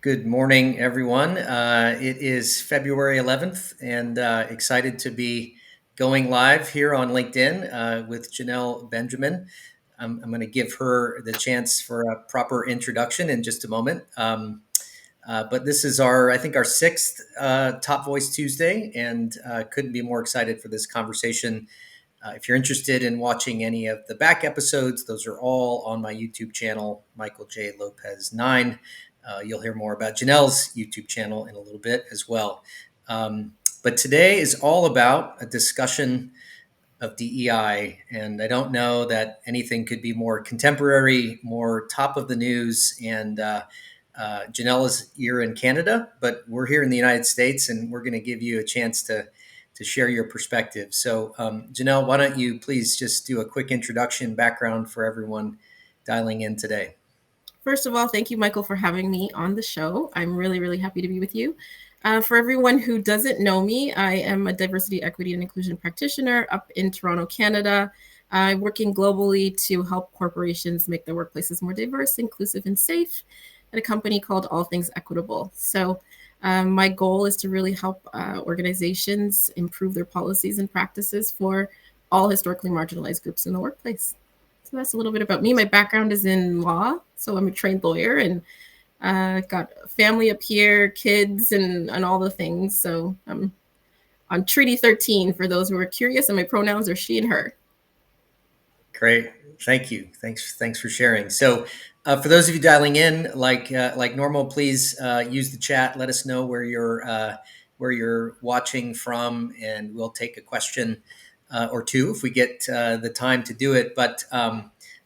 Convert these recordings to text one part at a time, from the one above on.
Good morning, everyone. It is February 11th, and excited to be going live here on LinkedIn with Janelle Benjamin. I'm going to give her the chance for a proper introduction in just a moment. But this is I think, our sixth Top Voice Tuesday, and couldn't be more excited for this conversation. If you're interested in watching any of the back episodes, those are all on my YouTube channel, Michael J. Lopez 9. You'll hear more about Janelle's YouTube channel in a little bit as well. But today is all about a discussion of DEI. And I don't know that anything could be more contemporary, more top of the news. And Janelle is here in Canada, but we're here in the United States, and we're going to give you a chance to share your perspective. So, Janelle, why don't you please just do a quick introduction, background for everyone dialing in today? First of all, thank you, Michael, for having me on the show. I'm really, really happy to be with you. For everyone who doesn't know me, I am a diversity, equity, and inclusion practitioner up in Toronto, Canada. I'm working globally to help corporations make their workplaces more diverse, inclusive, and safe at a company called All Things Equitable. So my goal is to really help organizations improve their policies and practices for all historically marginalized groups in the workplace. So that's a little bit about me. My background is in law, so I'm a trained lawyer, and got a family up here, kids, and all the things. So I'm on Treaty 13 for those who are curious, and my pronouns are she and her. Great, thank you. Thanks for sharing. So, for those of you dialing in, like normal, please use the chat. Let us know where you're watching from, and we'll take a question or two if we get the time to do it. But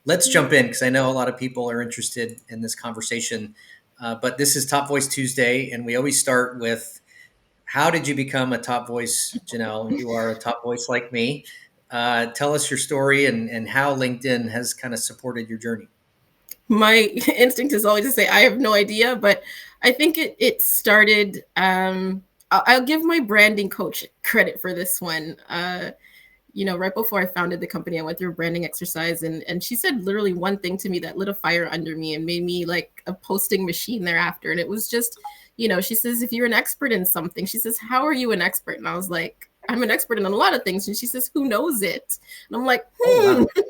let's jump in, because I know a lot of people are interested in this conversation. But this is Top Voice Tuesday, and we always start with, how did you become a top voice, Janelle? You are a top voice like me. Tell us your story and how LinkedIn has kind of supported your journey. My instinct is always to say I have no idea, but I think it started. I'll give my branding coach credit for this one. Right before I founded the company, I went through a branding exercise, and she said literally one thing to me that lit a fire under me and made me like a posting machine thereafter. And it was just, she says, if you're an expert in something, she says, how are you an expert? And I was like, I'm an expert in a lot of things. And she says, who knows it? And I'm like, Oh, wow.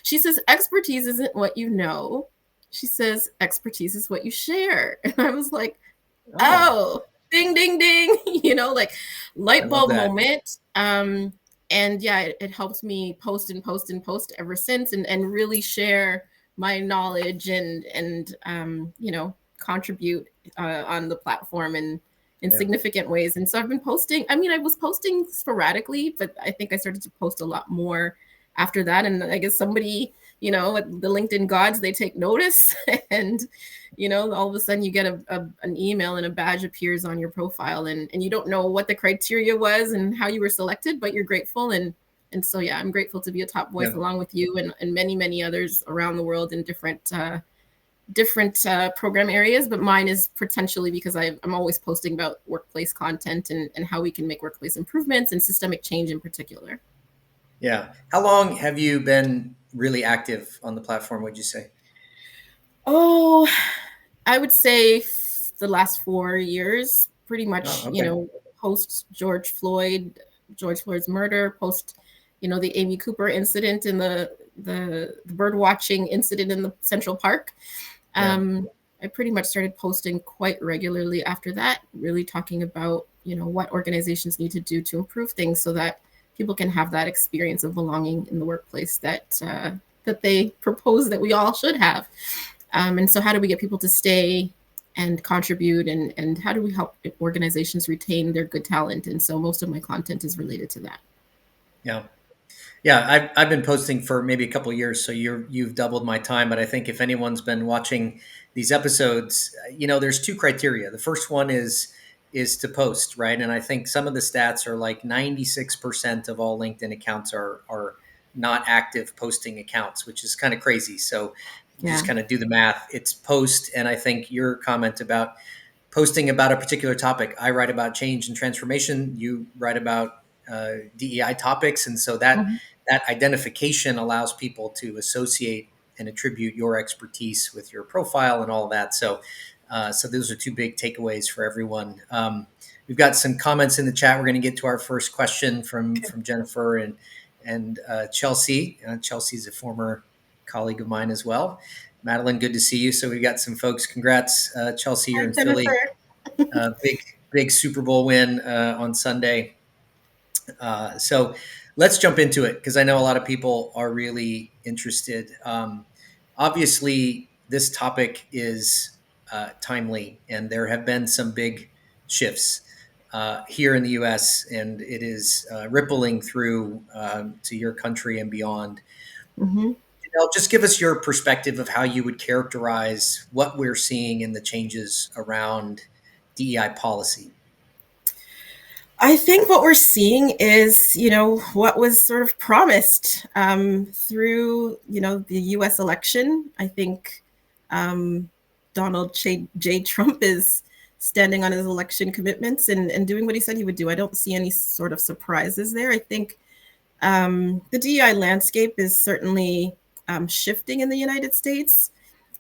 She says, expertise isn't what you know. She says, expertise is what you share. And I was like, oh, ding, ding, ding, like light bulb moment. And yeah, it helped me post and post and post ever since, and really share my knowledge and contribute on the platform in significant ways. And so I've been posting. I mean, I was posting sporadically, but I think I started to post a lot more after that. And I guess somebody, the LinkedIn gods, they take notice, and all of a sudden you get an email and a badge appears on your profile, and you don't know what the criteria was and how you were selected, but you're grateful. And so, yeah, I'm grateful to be a top voice along with you and many, many others around the world in different program areas. But mine is potentially because I'm always posting about workplace content and how we can make workplace improvements and systemic change in particular. Yeah. How long have you been really active on the platform, would you say? Oh, I would say the last 4 years, pretty much, post George Floyd's murder, post, the Amy Cooper incident and the bird watching incident in the Central Park. I pretty much started posting quite regularly after that, really talking about, what organizations need to do to improve things so that people can have that experience of belonging in the workplace that they propose that we all should have. And so how do we get people to stay and contribute, and how do we help organizations retain their good talent? And so most of my content is related to that. Yeah, I've been posting for maybe a couple of years, so you've doubled my time. But I think if anyone's been watching these episodes, there's two criteria. The first one is to post, right? And I think some of the stats are like 96% of all LinkedIn accounts are not active posting accounts, which is kind of crazy. So just kind of do the math. It's post, and I think your comment about posting about a particular topic. I write about change and transformation. You write about DEI topics, and so that identification allows people to associate and attribute your expertise with your profile and all of that. So So those are two big takeaways for everyone. We've got some comments in the chat. We're going to get to our first question from Jennifer and Chelsea. Chelsea's a former colleague of mine as well. Madeline, good to see you. So we've got some folks. Congrats, Chelsea. You're Hi, in Jennifer. Philly. Big Super Bowl win on Sunday. So let's jump into it because I know a lot of people are really interested. Obviously, this topic is timely, and there have been some big shifts here in the U.S., and it is rippling through to your country and beyond. Mm-hmm. Just give us your perspective of how you would characterize what we're seeing in the changes around DEI policy. I think what we're seeing is, what was sort of promised through, the U.S. election. I think Donald J. Trump is standing on his election commitments and doing what he said he would do. I don't see any sort of surprises there. I think the DEI landscape is certainly shifting in the United States.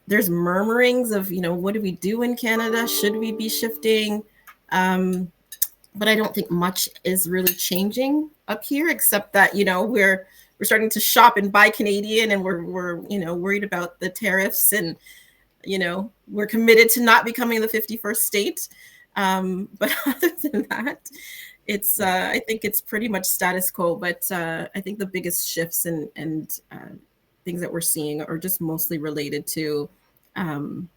There's murmurings of, what do we do in Canada? Should we be shifting? But I don't think much is really changing up here, except that we're starting to shop and buy Canadian, and we're worried about the tariffs, and we're committed to not becoming the 51st state. But other than that, it's I think it's pretty much status quo. But I think the biggest shifts and things that we're seeing are just mostly related to the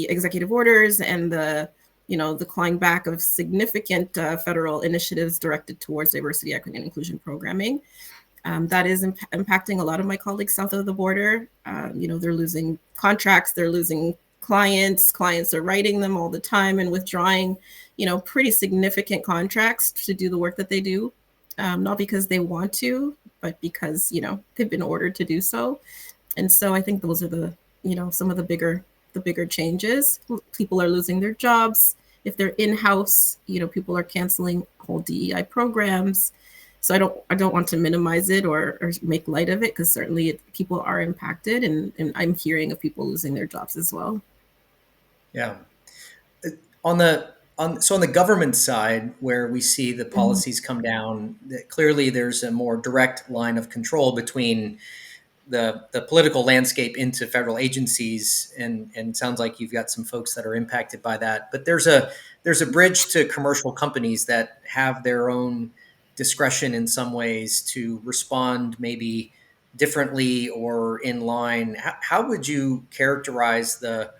executive orders and the clawing back of significant federal initiatives directed towards diversity, equity, and inclusion programming. That is impacting a lot of my colleagues south of the border. They're losing contracts, they're losing clients. Clients are writing them all the time and withdrawing, pretty significant contracts to do the work that they do, not because they want to, but because, they've been ordered to do so. And so I think those are some of the bigger changes. People are losing their jobs. If they're in-house, people are canceling whole DEI programs. So I don't want to minimize it or make light of it, because certainly people are impacted, and I'm hearing of people losing their jobs as well. Yeah. On the government side, where we see the policies come down, clearly there's a more direct line of control between the political landscape into federal agencies, and it sounds like you've got some folks that are impacted by that. But there's a bridge to commercial companies that have their own discretion in some ways to respond maybe differently or in line. How would you characterize the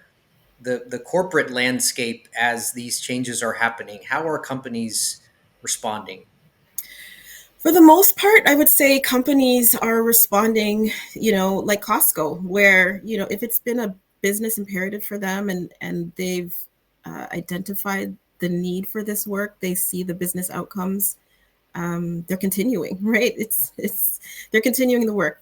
corporate landscape as these changes are happening? How are companies responding? For the most part, I would say companies are responding, like Costco, where, if it's been a business imperative for them, and they've identified the need for this work, they see the business outcomes, they're continuing, right? They're continuing the work.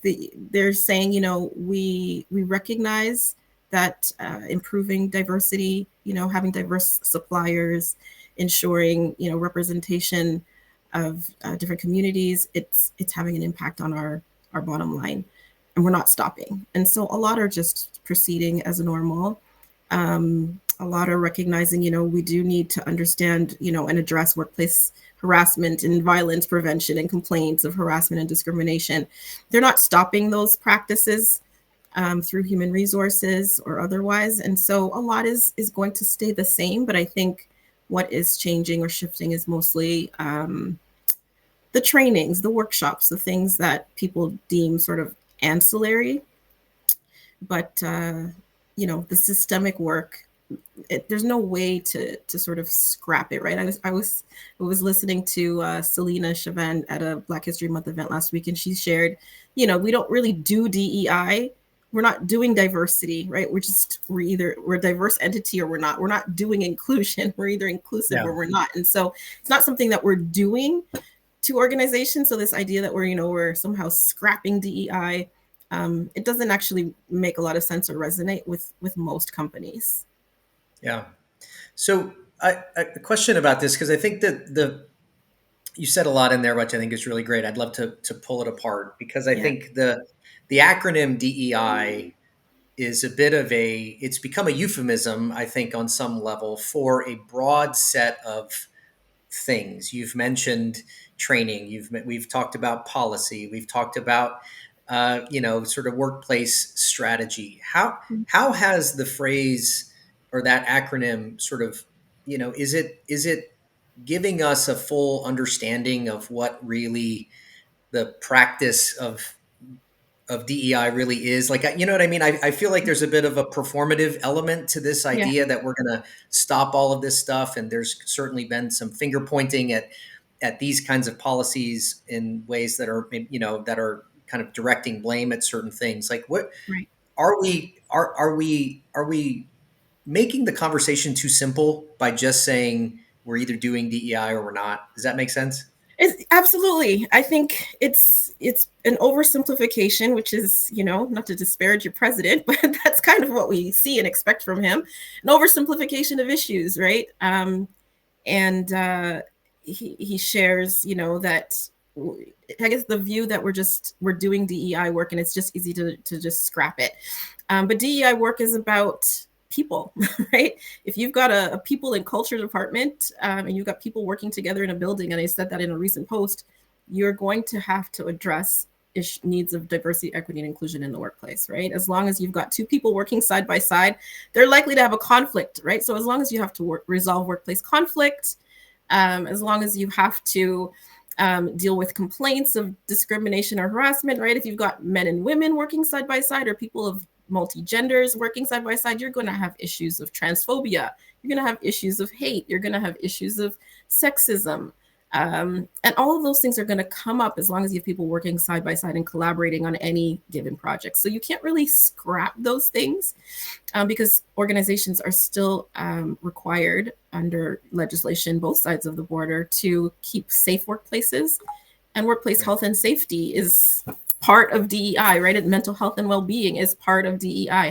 They're saying, we recognize that improving diversity, having diverse suppliers, ensuring, representation of different communities, it's having an impact on our bottom line, and we're not stopping. And so a lot are just proceeding as normal. A lot are recognizing, we do need to understand, and address workplace harassment and violence prevention and complaints of harassment and discrimination. They're not stopping those practices through human resources or otherwise. And so a lot is going to stay the same, but I think what is changing or shifting is mostly the trainings, the workshops, the things that people deem sort of ancillary. But, the systemic work, there's no way to sort of scrap it, right? I was listening to Selena Chauvin at a Black History Month event last week, and she shared, we don't really do DEI. We're not doing diversity, right? We're a diverse entity or we're not. We're not doing inclusion. We're either inclusive or we're not. And so it's not something that we're doing to organizations. So this idea that we're somehow scrapping DEI, it doesn't actually make a lot of sense or resonate with most companies. Yeah. So a question about this, because I think that you said a lot in there, which I think is really great. I'd love to pull it apart, because I think the acronym DEI is a bit of it's become a euphemism, I think, on some level for a broad set of things. You've mentioned training. We've talked about policy. We've talked about sort of workplace strategy. How has the phrase or that acronym sort of is it giving us a full understanding of what really the practice of DEI really is? Like, you know what I mean? I feel like there's a bit of a performative element to this Yeah, idea that we're going to stop all of this stuff. And there's certainly been some finger pointing at these kinds of policies in ways that are, that are kind of directing blame at certain things. Like, what right. are we making the conversation too simple by just saying we're either doing DEI or we're not? Does that make sense? Absolutely. I think it's an oversimplification, which is, not to disparage your president, but that's kind of what we see and expect from him. An oversimplification of issues, right? And he shares, that I guess the view that we're doing DEI work and it's just easy to just scrap it. But DEI work is about people, right? If you've got a people and culture department and you've got people working together in a building, and I said that in a recent post, you're going to have to address needs of diversity, equity, and inclusion in the workplace, right? As long as you've got two people working side by side, they're likely to have a conflict, right? So as long as you have to resolve workplace conflict, as long as you have to deal with complaints of discrimination or harassment, right? If you've got men and women working side by side or people of multi-genders working side by side, you're going to have issues of transphobia. You're going to have issues of hate. You're going to have issues of sexism. And all of those things are going to come up as long as you have people working side by side and collaborating on any given project. So you can't really scrap those things because organizations are still required under legislation, both sides of the border, to keep safe workplaces. And workplace Right. health and safety is part of DEI, right? And mental health and well-being is part of DEI.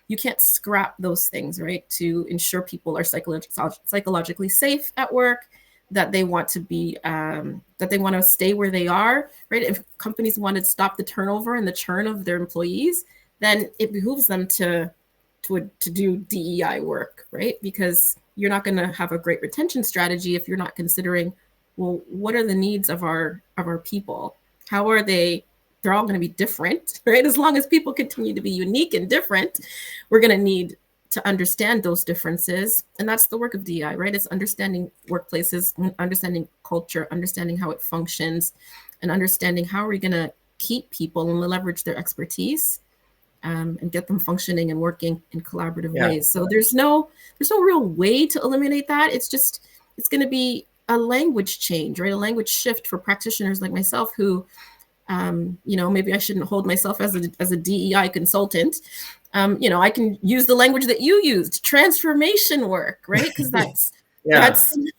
You can't scrap those things, right? To ensure people are psychologically safe at work, that they want to stay where they are, right? If companies want to stop the turnover and the churn of their employees, then it behooves them to do DEI work, right? Because you're not going to have a great retention strategy if you're not considering, well, what are the needs of our people? How are they? They're all going to be different, right? As long as people continue to be unique and different, we're going to need to understand those differences. And that's the work of DEI, right? It's understanding workplaces, understanding culture, understanding how it functions, and understanding how are we going to keep people and leverage their expertise and get them functioning and working in collaborative Yeah. ways. So there's no real way to eliminate that. It's going to be a language change, right? A language shift for practitioners like myself who, maybe I shouldn't hold myself as a DEI consultant. I can use the language that you used, transformation work, right? Because Yeah.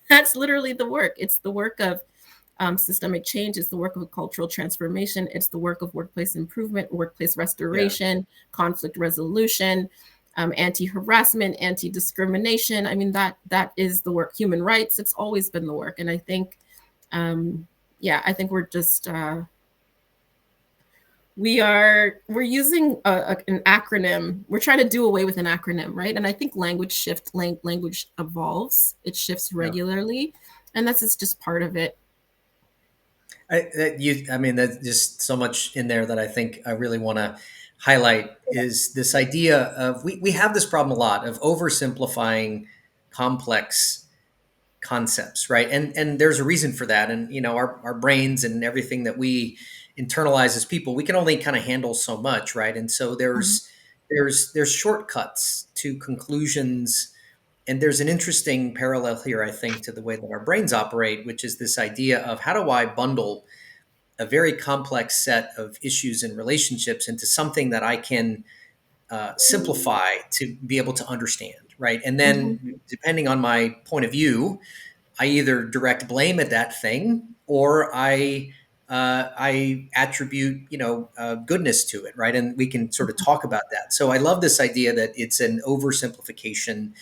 that's literally the work. It's the work of systemic change. It's the work of cultural transformation. It's the work of workplace improvement, workplace Yeah. restoration, conflict resolution, anti-harassment, anti-discrimination. I mean, that is the work. Human rights. It's always been the work. And I think, I think we're just we're using an acronym. We're trying to do away with an acronym, right? And I think language evolves. It shifts Yeah. regularly, and that's just part of it. There's just so much in there that I think I really want to highlight is this idea of we have this problem a lot of oversimplifying complex concepts, right? And there's a reason for that. And our brains and everything that we internalize as people, we can only kind of handle so much, right? And so Mhm. there's shortcuts to conclusions. And there's an interesting parallel here, I think, to the way that our brains operate, which is this idea of how do I bundle a very complex set of issues and relationships into something that I can simplify to be able to understand, right? And Mhm. then, depending on my point of view, I either direct blame at that thing or I attribute goodness to it, right? And we can sort of talk about that. So I love this idea that it's an oversimplification.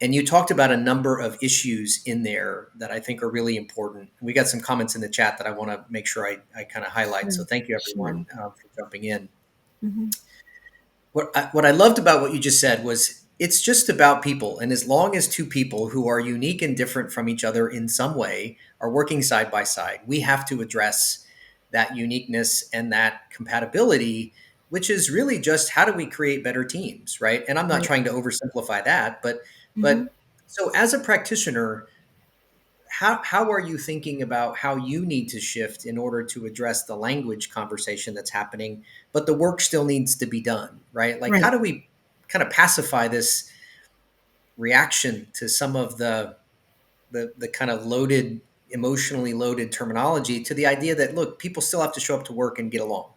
And you talked about a number of issues in there that I think are really important. We got some comments in the chat that I want to make sure I kind of highlight. So Sure. thank you, Sure. everyone, for jumping in. Mhm. What I loved about what you just said was it's just about people, and as long as two people who are unique and different from each other in some way are working side by side, we have to address that uniqueness and that compatibility, which is really just how do we create better teams, right? And I'm not Right. trying to oversimplify that, Mm-hmm. but so as a practitioner, how are you thinking about how you need to shift in order to address the language conversation that's happening, but the work still needs to be done, right? Like, how Right. do we kind of pacify this reaction to some of the kind of loaded, emotionally loaded terminology to the idea that look, people still have to show up to work and get along?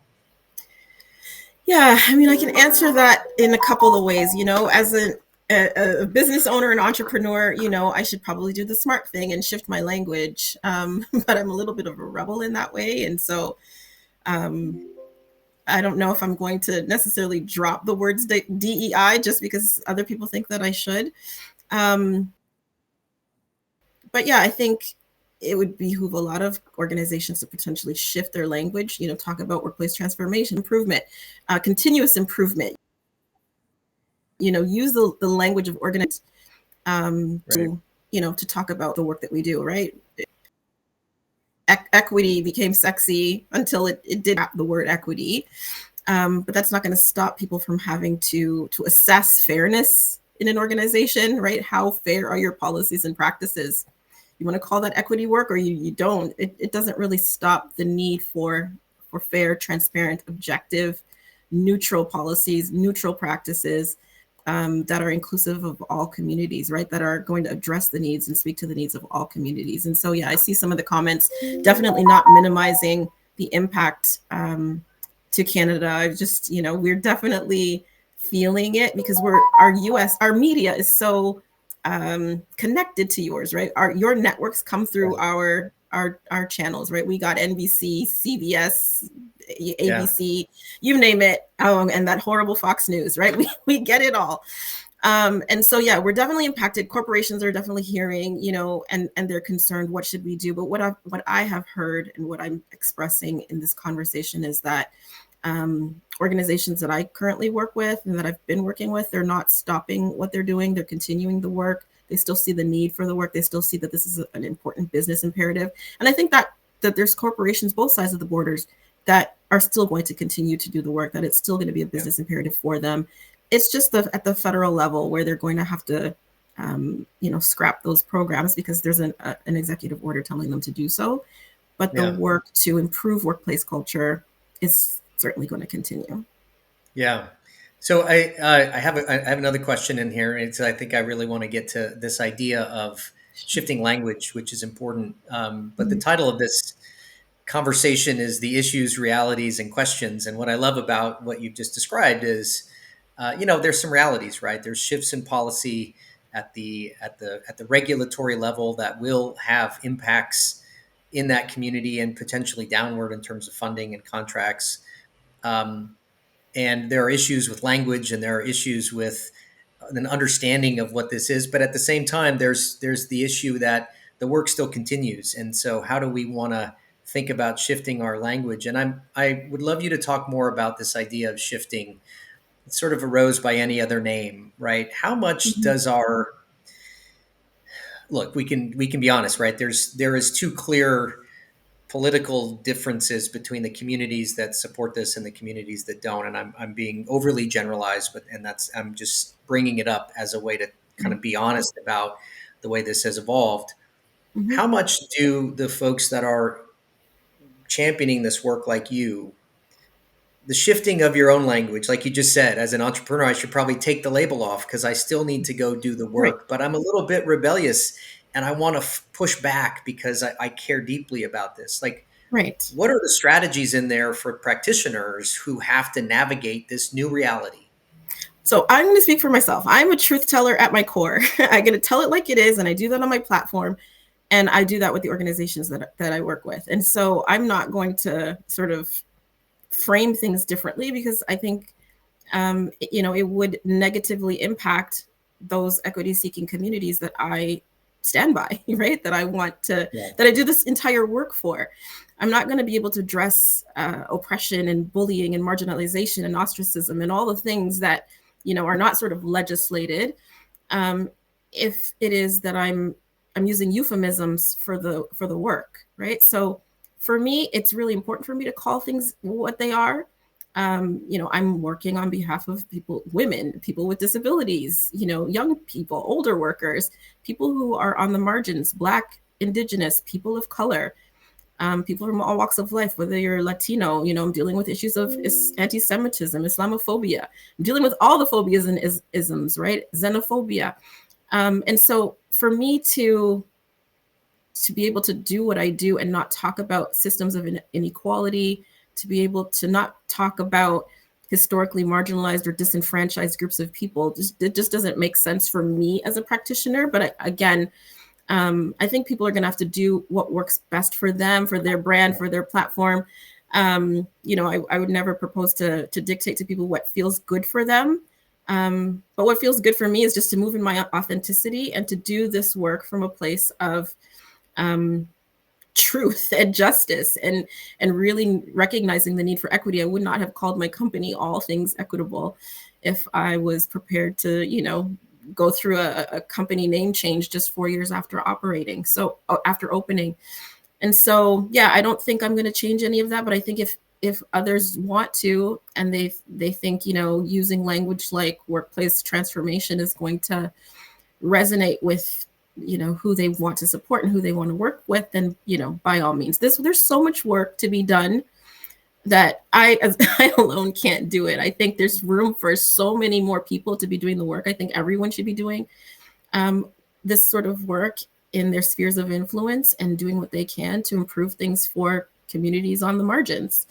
Yeah, I mean, I can answer that in a couple of ways. As a business owner and entrepreneur, I should probably do the smart thing and shift my language. But I'm a little bit of a rebel in that way. And so um, I don't know if I'm going to necessarily drop the words DEI just because other people think that I should. Um, but yeah, I think it would behoove a lot of organizations to potentially shift their language, talk about workplace transformation, improvement, continuous improvement, use the language of organization Right. to talk about the work that we do, right? Equity became sexy until it did the word equity. But that's not going to stop people from having to assess fairness in an organization, right? How fair are your policies and practices? You want to call that equity work or you don't. It doesn't really stop the need for fair, transparent, objective, neutral policies, neutral practices that are inclusive of all communities, right? That are going to address the needs and speak to the needs of all communities. And so, yeah, I see some of the comments definitely not minimizing the impact to Canada. I've just, we're definitely feeling it because our media is so connected to yours, right? Your networks come through Right. our channels, right? We got NBC, CBS, Yeah. ABC, you name it, and that horrible Fox News, right? We get it all. And so, yeah, we're definitely impacted. Corporations are definitely hearing, and they're concerned. What should we do? But what I have heard and what I'm expressing in this conversation is that organizations that I currently work with and that I've been working with, they're not stopping what they're doing. They're continuing the work. They still see the need for the work. They still see that this is an important business imperative. And I think that there's corporations both sides of the borders that are still going to continue to do the work, that it's still going to be a Yeah. business imperative for them. It's just at the federal level where they're going to have to, scrap those programs because there's an executive order telling them to do so. But the Yeah. work to improve workplace culture is certainly going to continue. Yeah. So I have another question in here. It's I think I really want to get to this idea of shifting language, which is important. But the Mhm. title of this conversation is the issues, realities, and questions. And what I love about what you've just described is, there's some realities, right? There's shifts in policy at the regulatory level that will have impacts in that community and potentially downward in terms of funding and contracts. Um, and there are issues with language, and there are issues with an understanding of what this is. But at the same time, there's the issue that the work still continues, and so how do we want to think about shifting our language? And I would love you to talk more about this idea of shifting. It sort of arose by any other name, right? How much Mhm. does our look? We can be honest, right? There is two clear political differences between the communities that support this and the communities that don't. And I'm being overly generalized, but and that's I'm just bringing it up as a way to kind of be honest about the way this has evolved. Mhm. How much do the folks that are championing this work like you, the shifting of your own language, like you just said, as an entrepreneur, I should probably take the label off because I still need to go do the Right. work, but I'm a little bit rebellious and I want to push back because I care deeply about this. Like, Right. what are the strategies in there for practitioners who have to navigate this new reality? So I'm going to speak for myself. I'm a truth teller at my core. I'm going to tell it like it is, and I do that on my platform, and I do that with the organizations that I work with. And so I'm not going to sort of frame things differently because I think it would negatively impact those equity seeking communities that I stand by, right? That I want to, Yeah. that I do this entire work for. I'm not going to be able to address oppression and bullying and marginalization and ostracism and all the things that, are not sort of legislated, um, if it is that I'm using euphemisms for the work, right? So for me, it's really important for me to call things what they are. I'm working on behalf of people, women, people with disabilities, young people, older workers, people who are on the margins, Black, Indigenous, people of color, people from all walks of life, whether you're Latino, I'm dealing with issues of anti-Semitism, Islamophobia. I'm dealing with all the phobias and isms, right? Xenophobia. And so for me to be able to do what I do and not talk about systems of inequality, to be able to not talk about historically marginalized or disenfranchised groups of people, it just doesn't make sense for me as a practitioner. But again, I think people are going to have to do what works best for them, for their brand, for their platform. I would never propose to dictate to people what feels good for them. But what feels good for me is just to move in my authenticity and to do this work from a place of truth and justice, and really recognizing the need for equity. I would not have called my company All Things Equitable if I was prepared to, go through a company name change just 4 years after operating. So after opening. And so, yeah, I don't think I'm going to change any of that. But I think if others want to, and they think, using language like workplace transformation is going to resonate with, who they want to support and who they want to work with, then, by all means. There's so much work to be done that I alone can't do it. I think there's room for so many more people to be doing the work. I think everyone should be doing this sort of work in their spheres of influence and doing what they can to improve things for communities on the margins.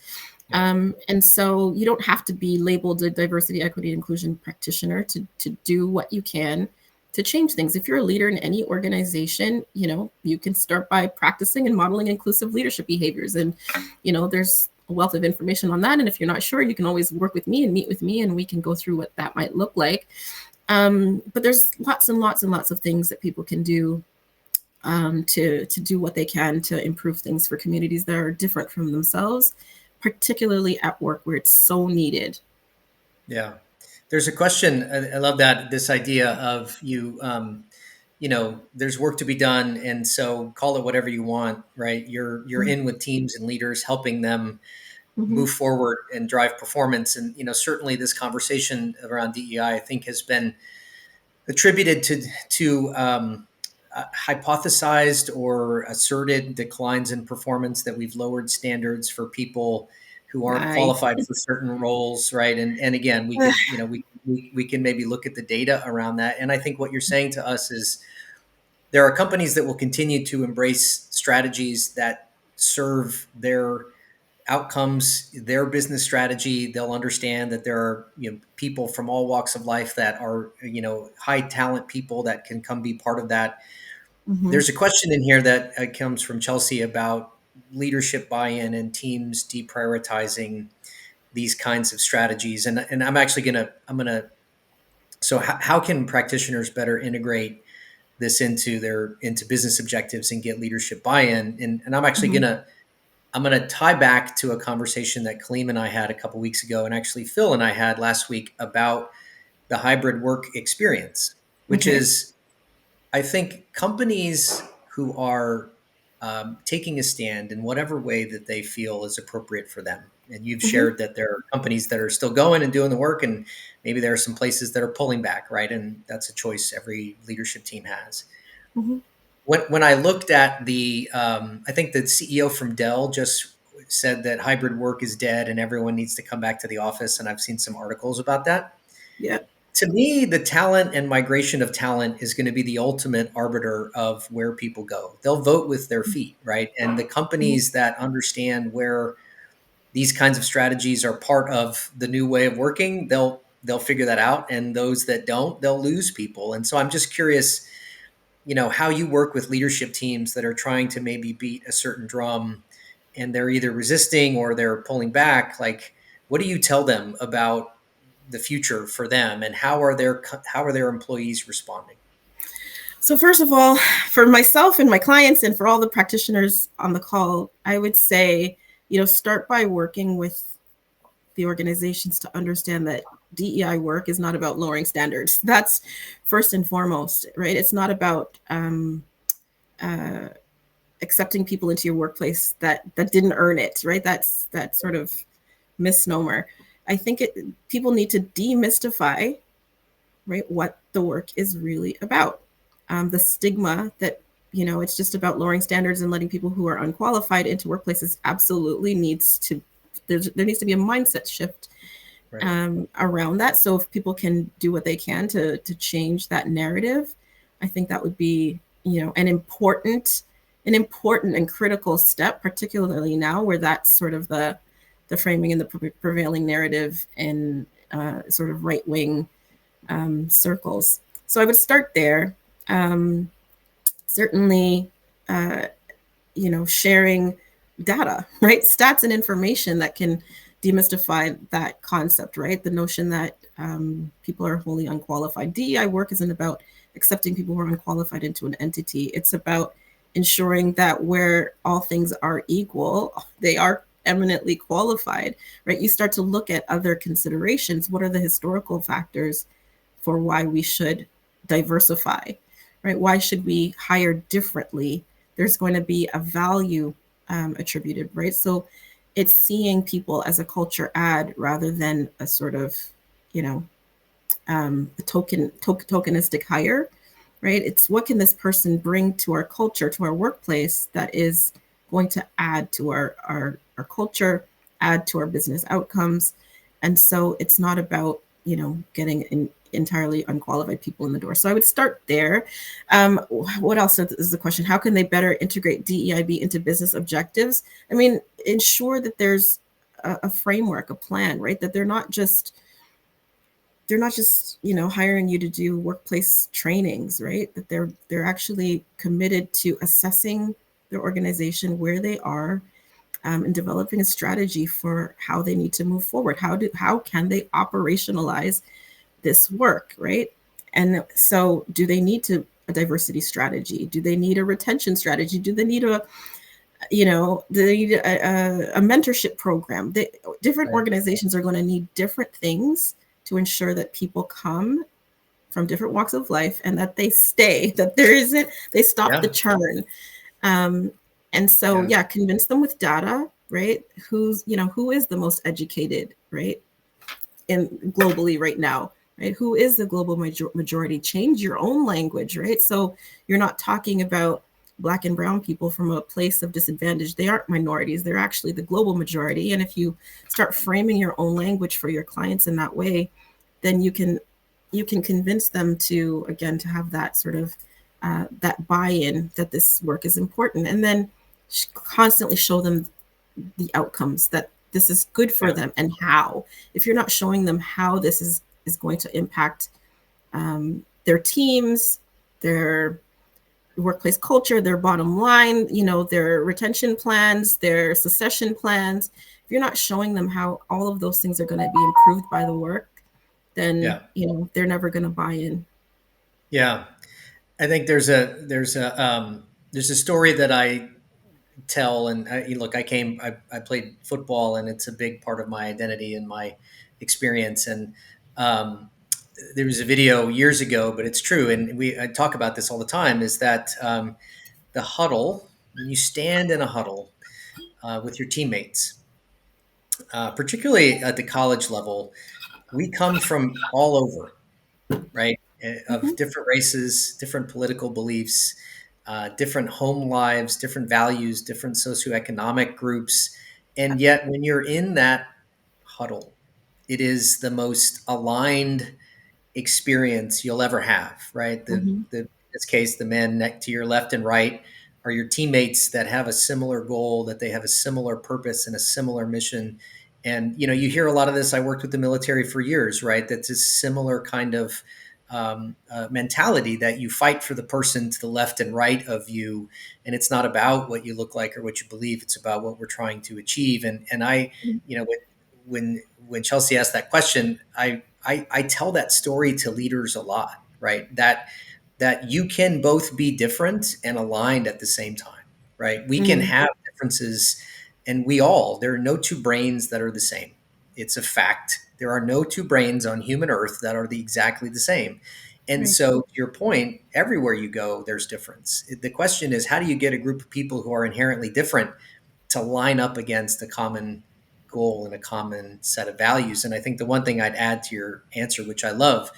And so you don't have to be labeled a diversity, equity, inclusion practitioner to do what you can to change things. If you're a leader in any organization, you can start by practicing and modeling inclusive leadership behaviors. And, there's a wealth of information on that. And if you're not sure, you can always work with me and meet with me, and we can go through what that might look like. But there's lots and lots and lots of things that people can do to do what they can to improve things for communities that are different from themselves, particularly at work where it's so needed. Yeah. There's a question. I love that, this idea of there's work to be done. And so call it whatever you want, right? You're in with teams and leaders, helping them Mm-hmm. move forward and drive performance. And, certainly this conversation around DEI, I think, has been attributed to hypothesized or asserted declines in performance, that we've lowered standards for people who aren't Nice. qualified for certain roles, right? And again, we could, we can maybe look at the data around that. And I think what you're saying to us is there are companies that will continue to embrace strategies that serve their outcomes, their business strategy. They'll understand that there are people from all walks of life that are high talent people that can come be part of that. Mm-hmm. There's a question in here that comes from Chelsea about leadership buy-in and teams deprioritizing these kinds of strategies. And I'm gonna so how can practitioners better integrate this into business objectives and get leadership buy-in? And I'm actually Mm-hmm. gonna tie back to a conversation that Kaleem and I had a couple weeks ago, and actually Phil and I had last week, about the hybrid work experience, which Okay. is, I think, companies who are taking a stand in whatever way that they feel is appropriate for them. And you've Mm-hmm. shared that there are companies that are still going and doing the work, and maybe there are some places that are pulling back, right? And that's a choice every leadership team has. Mm-hmm. When I looked at I think the CEO from Dell just said that hybrid work is dead and everyone needs to come back to the office. And I've seen some articles about that. Yeah. To me, the talent and migration of talent is going to be the ultimate arbiter of where people go. They'll vote with their feet, right? And the Mm-hmm. companies that understand where these kinds of strategies are part of the new way of working, they'll figure that out. And those that don't, they'll lose people. And so I'm just curious, how you work with leadership teams that are trying to maybe beat a certain drum, and they're either resisting or they're pulling back. Like, what do you tell them about the future for them, and how are their employees responding? So first of all, for myself and my clients and for all the practitioners on the call, I would say, start by working with the organizations to understand that DEI work is not about lowering standards. That's first and foremost, right? It's not about uh, accepting people into your workplace that didn't earn it, right? That's that sort of misnomer. I think people need to demystify, right, what the work is really about. The stigma that it's just about lowering standards and letting people who are unqualified into workplaces absolutely needs to there needs to be a mindset shift Right. around that. So if people can do what they can to change that narrative, I think that would be an important and critical step, particularly now where that's sort of the framing and the prevailing narrative in sort of right wing circles. So I would start there. Certainly, uh, sharing data, right? Stats and information that can demystify that concept, right? The notion that people are wholly unqualified. DEI work isn't about accepting people who are unqualified into an entity. It's about ensuring that where all things are equal, they are eminently qualified, right? You start to look at other considerations. What are the historical factors for why we should diversify, right? Why should we hire differently? There's going to be a value attributed, right? So it's seeing people as a culture add rather than a sort of, you know, tokenistic hire, right? It's what can this person bring to our culture, to our workplace that is going to add to our culture, add to our business outcomes. And so it's not about, getting entirely unqualified people in the door. So I would start there. What else is the question? How can they better integrate DEIB into business objectives? I mean, ensure that there's a framework, a plan, right? That they're not just hiring you to do workplace trainings, right? That they're actually committed to assessing their organization where they are, and developing a strategy for how they need to move forward. How can they operationalize this work, right? And so, do they need a diversity strategy? Do they need a retention strategy? Do they need a mentorship program? Different Right. organizations are going to need different things to ensure that people come from different walks of life and that they stay, that they stop the Yeah. churn. Um, and so, Yeah. yeah, convince them with data, right? Who is the most educated, right? In globally right now, right? Who is the global majority? Change your own language, right? So you're not talking about Black and brown people from a place of disadvantage. They aren't minorities. They're actually the global majority. And if you start framing your own language for your clients in that way, then you can convince them to, again, to have that sort of that buy-in that this work is important, and then constantly show them the outcomes, that this is good for Yeah. them and how. If you're not showing them how this is going to impact their teams, their workplace culture, their bottom line, their retention plans, their succession plans, if you're not showing them how all of those things are going to be improved by the work, then Yeah. they're never going to buy in. Yeah. I think there's a story that I tell, and look, I played football, and it's a big part of my identity and my experience. And um, there was a video years ago, but it's true, and I talk about this all the time. Is that the huddle, when you stand in a huddle with your teammates, particularly at the college level, we come from all over, right? Of Mm-hmm. different races, different political beliefs, different home lives, different values, different socioeconomic groups. And yet, when you're in that huddle, it is the most aligned experience you'll ever have, right? Mm-hmm. In this case, the men next to your left and right are your teammates that have a similar goal, that they have a similar purpose and a similar mission. And you hear a lot of this. I worked with the military for years, right? That's a similar kind of mentality, that you fight for the person to the left and right of you, and it's not about what you look like or what you believe. It's about what we're trying to achieve. And I, when Chelsea asked that question, I tell that story to leaders a lot, right? That that you can both be different and aligned at the same time, right? We can Mm-hmm. have differences, and there are no two brains that are the same. It's a fact. There are no two brains on human earth that are exactly the same. And Right. so, to your point, everywhere you go, there's difference. The question is, how do you get a group of people who are inherently different to line up against a common goal and a common set of values? And I think the one thing I'd add to your answer, which I love,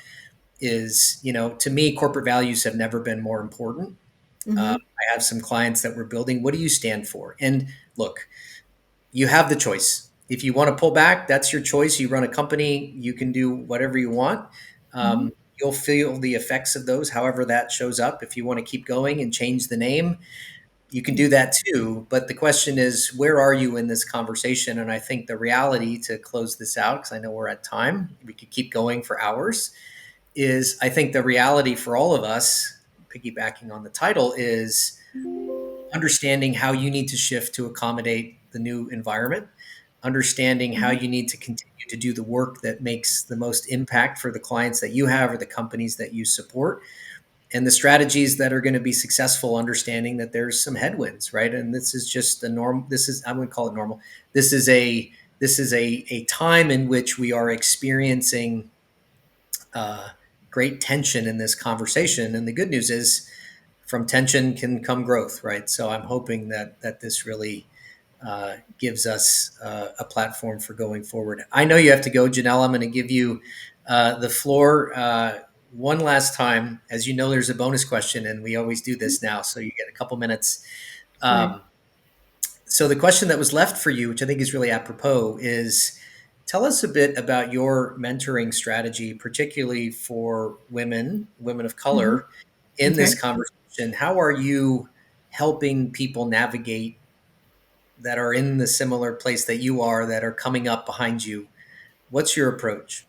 is, to me, corporate values have never been more important. Mm-hmm. I have some clients that we're building. What do you stand for? And look, you have the choice. If you want to pull back, that's your choice. You run a company, you can do whatever you want. Mm-hmm. You'll feel the effects of those, however that shows up. If you want to keep going and change the name, you can Yeah. do that too. But the question is, where are you in this conversation? And I think the reality, to close this out, because I know we're at time, we could keep going for hours, is I think the reality for all of us, piggybacking on the title, is understanding how you need to shift to accommodate the new environment, understanding how Mm-hmm. you need to continue to do the work that makes the most impact for the clients that you have or the companies that you support, and the strategies that are going to be successful, understanding that there's some headwinds, right? And this is just the norm. I wouldn't call it normal. This is a time in which we are experiencing uh, great tension in this conversation. And the good news is, from tension can come growth, right? So I'm hoping that this really gives us a platform for going forward. I know you have to go, Janelle. I'm going to give you the floor one last time. As you know, there's a bonus question, and we always do this now, so you get a couple minutes. Sure. Um, so the question that was left for you, which I think is really apropos, is tell us a bit about your mentoring strategy, particularly for women of Mm-hmm. color, in this Okay. conversation. How are you helping people navigate that are in the similar place that you are, that are coming up behind you? What's your approach?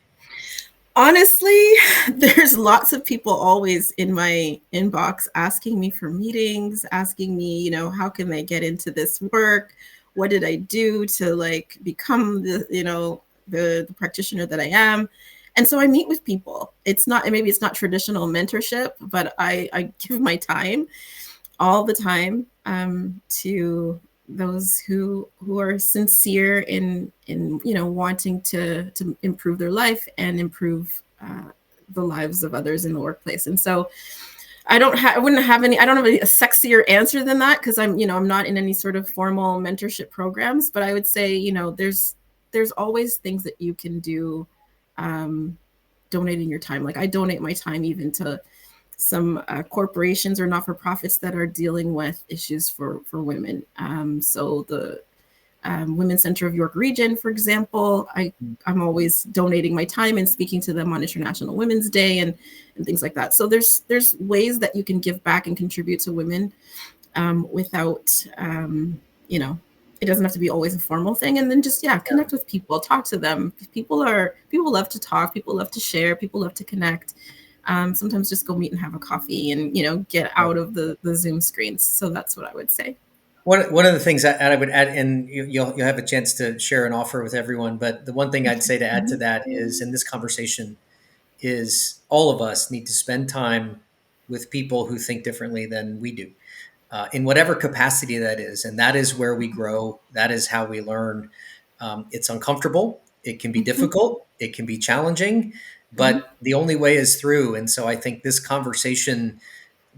Honestly, there's lots of people always in my inbox asking me for meetings, asking me, how can they get into this work? What did I do to like become the practitioner that I am? And so I meet with people. Maybe it's not traditional mentorship, but I give my time all the time to those who are sincere in wanting to improve their life and improve the lives of others in the workplace. And so I wouldn't have any. I don't have a sexier answer than that, because I'm not in any sort of formal mentorship programs. But I would say there's always things that you can do, donating your time. Like I donate my time even to some corporations or not-for-profits that are dealing with issues for women. So the Women's Center of York Region, for example, I'm always donating my time and speaking to them on International Women's Day and things like that. So there's ways that you can give back and contribute to women without it doesn't have to be always a formal thing. And then just connect with people, talk to them. People love to talk, people love to share, people love to connect. Sometimes just go meet and have a coffee and get Yeah. out of the Zoom screens. So that's what I would say. One of the things that I would add, and you'll have a chance to share an offer with everyone, but the one thing I'd say to add to Mhm. that is, in this conversation, is all of us need to spend time with people who think differently than we do, in whatever capacity that is. And that is where we grow. That is how we learn. It's uncomfortable. It can be Mhm. difficult. It can be challenging, Mhm. but the only way is through. And so I think this conversation,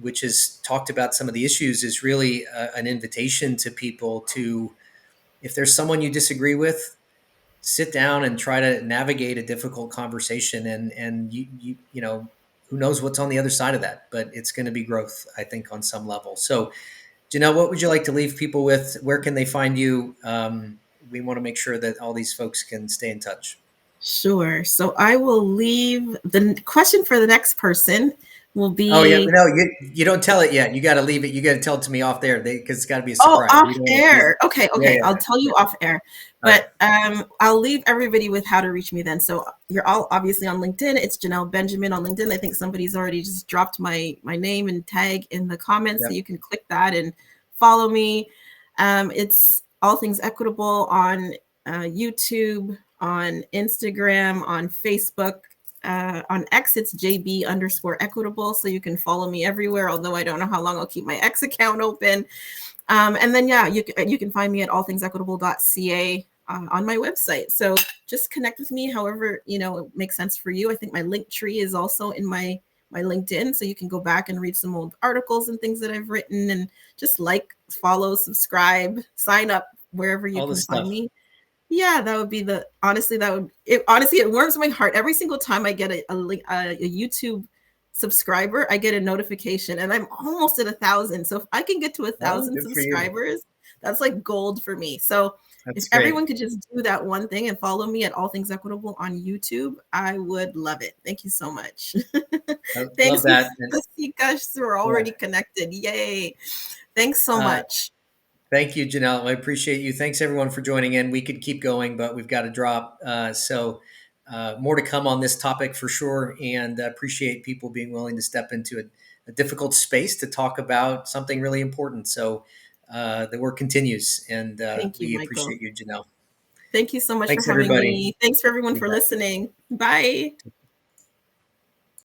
which has talked about some of the issues, is really an invitation to people to, if there's someone you disagree with, sit down and try to navigate a difficult conversation. And who knows what's on the other side of that, but it's going to be growth, I think, on some level. So, Janelle, what would you like to leave people with? Where can they find you? We want to make sure that all these folks can stay in touch. Sure. So I will leave the question for the next person will Oh yeah, be, no, you don't tell it yet. You got to leave it. You got to tell it to me off there, because it's got to be a oh, surprise. off We don't want to tease it. air. Okay, Yeah, okay. I'll yeah. tell you off air. All right. But I'll leave everybody with how to reach me then. So you're all obviously on LinkedIn. It's Janelle Benjamin on LinkedIn. I think somebody's already just dropped my name and tag in the comments, so Yep. you can click that and follow me. It's All Things Equitable on YouTube, on Instagram, on Facebook. On X, it's JB_equitable. So you can follow me everywhere, although I don't know how long I'll keep my X account open. And then, yeah, you can find me at allthingsequitable.ca on my website. So just connect with me however, it makes sense for you. I think my link tree is also in my LinkedIn. So you can go back and read some old articles and things that I've written, and just follow, subscribe, sign up wherever you All the can find stuff. me. Yeah, that would be honestly, it warms my heart every single time I get a YouTube subscriber. I get a notification, and I'm almost at 1,000. So if I can get to a Oh, thousand good for you. subscribers, that's like gold for me. So if That's great. everyone could just do that one thing and follow me at All Things Equitable on YouTube, I would love it. Thank you so much. I love Thanks, that. And, Gosh, we're yeah. already connected. Yay. Thanks so Uh, much. Thank you, Janelle. I appreciate you. Thanks, everyone, for joining in. We could keep going, but we've got to drop. More to come on this topic for sure. And appreciate people being willing to step into a difficult space to talk about something really important. So the work continues. And Thank you, we Michael. appreciate you, Janelle. Thank you so much for Thanks, having everybody. me. Thanks for everyone You for bet. listening. Bye.